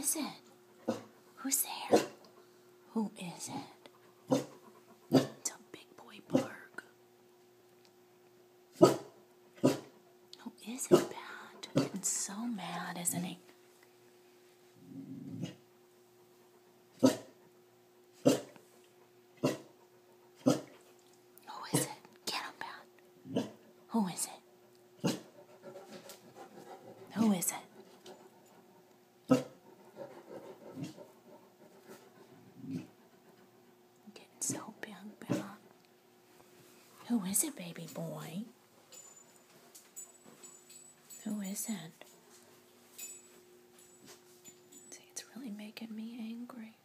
is it? Who's there? Who is it? It's a big boy bark. Who is it, Pat? Getting so mad, isn't he? Who is it? Get him, Pat. Who is it? Who is it? Getting so big, Pat. Who is it, baby boy? Who is it? See, it's really making me angry.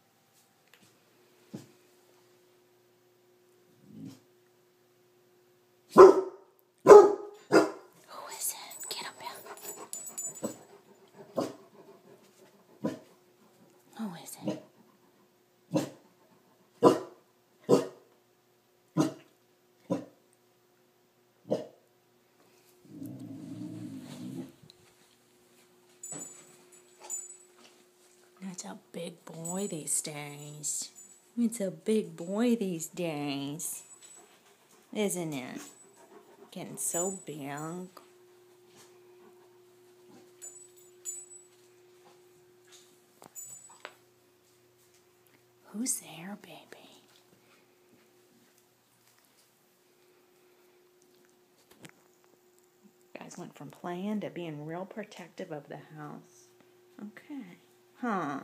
Who is it? Get him, Pat. Who is it? It's a big boy these days. It's a big boy these days. Isn't it? Getting so big. Who's there, baby? You guys went from playing to being real protective of the house. Okay. Huh.